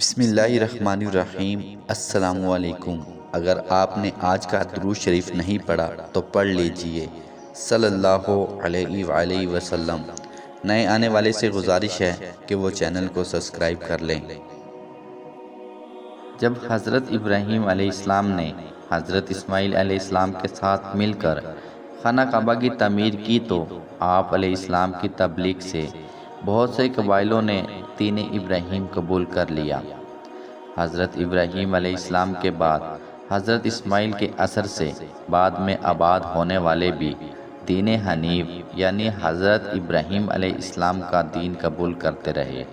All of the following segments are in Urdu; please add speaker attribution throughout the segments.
Speaker 1: بسم اللہ الرحمن الرحیم۔ السلام علیکم۔ اگر آپ نے آج کا درود شریف نہیں پڑھا تو پڑھ لیجئے صلی اللہ علیہ وآلہ وسلم۔ نئے آنے والے سے گزارش ہے کہ وہ چینل کو سبسکرائب کر لیں۔ جب حضرت ابراہیم علیہ السلام نے حضرت اسماعیل علیہ السلام کے ساتھ مل کر خانہ کعبہ کی تعمیر کی تو آپ علیہ السلام کی تبلیغ سے بہت سے قبائلوں نے دین ابراہیم قبول کر لیا۔ حضرت ابراہیم علیہ السلام کے بعد حضرت اسماعیل کے اثر سے بعد میں آباد ہونے والے بھی دین حنیف یعنی حضرت ابراہیم علیہ السلام کا دین قبول کرتے رہے۔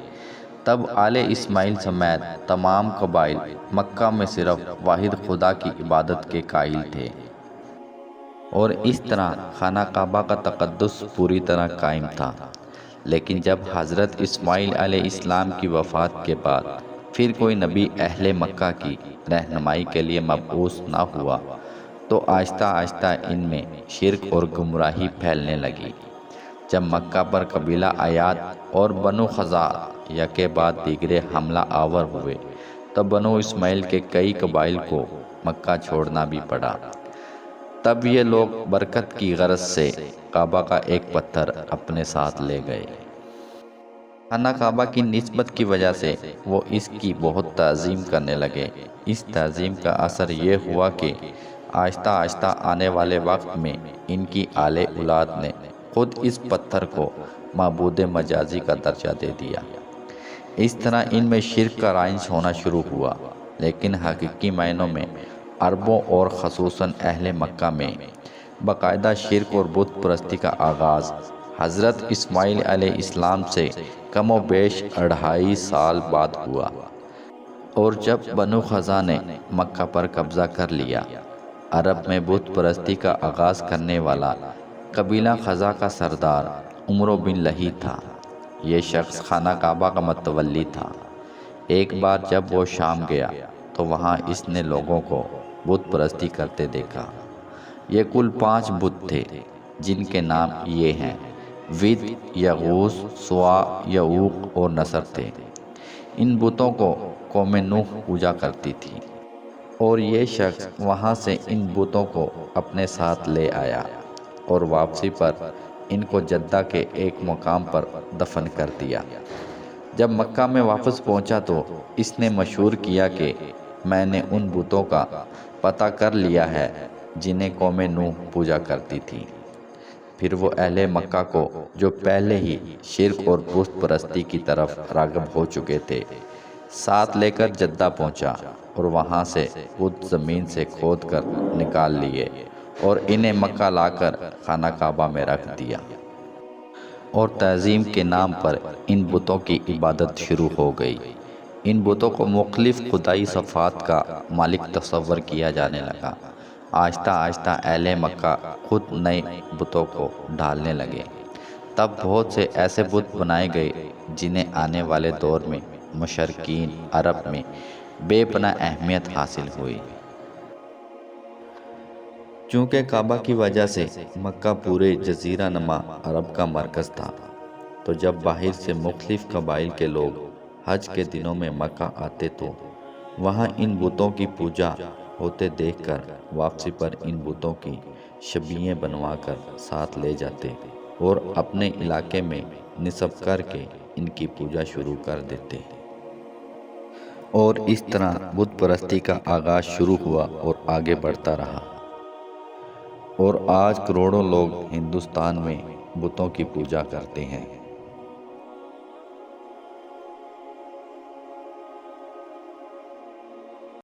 Speaker 1: تب آل اسماعیل سمیت تمام قبائل مکہ میں صرف واحد خدا کی عبادت کے قائل تھے، اور اس طرح خانہ کعبہ کا تقدس پوری طرح قائم تھا۔ لیکن جب حضرت اسماعیل علیہ السلام کی وفات کے بعد پھر کوئی نبی اہل مکہ کی رہنمائی کے لیے مبعوث نہ ہوا تو آہستہ آہستہ ان میں شرک اور گمراہی پھیلنے لگی۔ جب مکہ پر قبیلہ عیاد اور بنو خزاعہ یکے بعد دیگرے حملہ آور ہوئے تو بنو اسماعیل کے کئی قبائل کو مکہ چھوڑنا بھی پڑا۔ تب یہ لوگ برکت کی غرض سے کعبہ کا ایک پتھر اپنے ساتھ لے گئے۔ خانہ کعبہ کی نسبت کی وجہ سے وہ اس کی بہت تعظیم کرنے لگے۔ اس تعظیم کا اثر یہ ہوا کہ آہستہ آہستہ آنے والے وقت میں ان کی آل اولاد نے خود اس پتھر کو معبود مجازی کا درجہ دے دیا۔ اس طرح ان میں شرک کا رائج ہونا شروع ہوا، لیکن حقیقی معنوں میں عربوں اور خصوصاً اہل مکہ میں باقاعدہ شرک اور بت پرستی کا آغاز حضرت اسماعیل علیہ السلام سے کم و بیش 2.5 سال بعد ہوا، اور جب بنو خزاعہ نے مکہ پر قبضہ کر لیا۔ عرب میں بت پرستی کا آغاز کرنے والا قبیلہ خزاعہ کا سردار عمرو بن لہی تھا۔ یہ شخص خانہ کعبہ کا متولی تھا۔ ایک بار جب وہ شام گیا تو وہاں اس نے لوگوں کو بت پرستی کرتے دیکھا۔ یہ کل 5 بت تھے، جن کے نام یہ ہیں: ود، یغوث، سواع، یعوق اور نصر تھے۔ ان بتوں کو قوم نوح پوجا کرتی تھی، اور یہ شخص وہاں سے ان بتوں کو اپنے ساتھ لے آیا اور واپسی پر ان کو جدہ کے ایک مقام پر دفن کر دیا۔ جب مکہ میں واپس پہنچا تو اس نے مشہور کیا کہ میں نے ان بتوں کا پتہ کر لیا ہے جنہیں قوم نوح پوجا کرتی تھی۔ پھر وہ اہل مکہ کو جو پہلے ہی شرک اور بت پرستی کی طرف راغب ہو چکے تھے ساتھ لے کر جدہ پہنچا، اور وہاں سے بت زمین سے کھود کر نکال لیے اور انہیں مکہ لا کر خانہ کعبہ میں رکھ دیا، اور تعظیم کے نام پر ان بتوں کی عبادت شروع ہو گئی۔ ان بتوں کو مختلف خدائی صفات کا مالک تصور کیا جانے لگا۔ آہستہ آہستہ اہل مکہ خود نئے بتوں کو ڈھالنے لگے۔ تب بہت سے ایسے بت بنائے گئے جنہیں آنے والے دور میں مشرکین عرب میں بے پناہ اہمیت حاصل ہوئی۔ چونکہ کعبہ کی وجہ سے مکہ پورے جزیرہ نما عرب کا مرکز تھا، تو جب باہر سے مختلف قبائل کے لوگ حج کے دنوں میں مکہ آتے تو وہاں ان بتوں کی پوجا ہوتے دیکھ کر واپسی پر ان بتوں کی شبیہیں بنوا کر ساتھ لے جاتے اور اپنے علاقے میں نصب کر کے ان کی پوجا شروع کر دیتے، اور اس طرح بت پرستی کا آغاز شروع ہوا اور آگے بڑھتا رہا، اور آج کروڑوں لوگ ہندوستان میں بتوں کی پوجا کرتے ہیں۔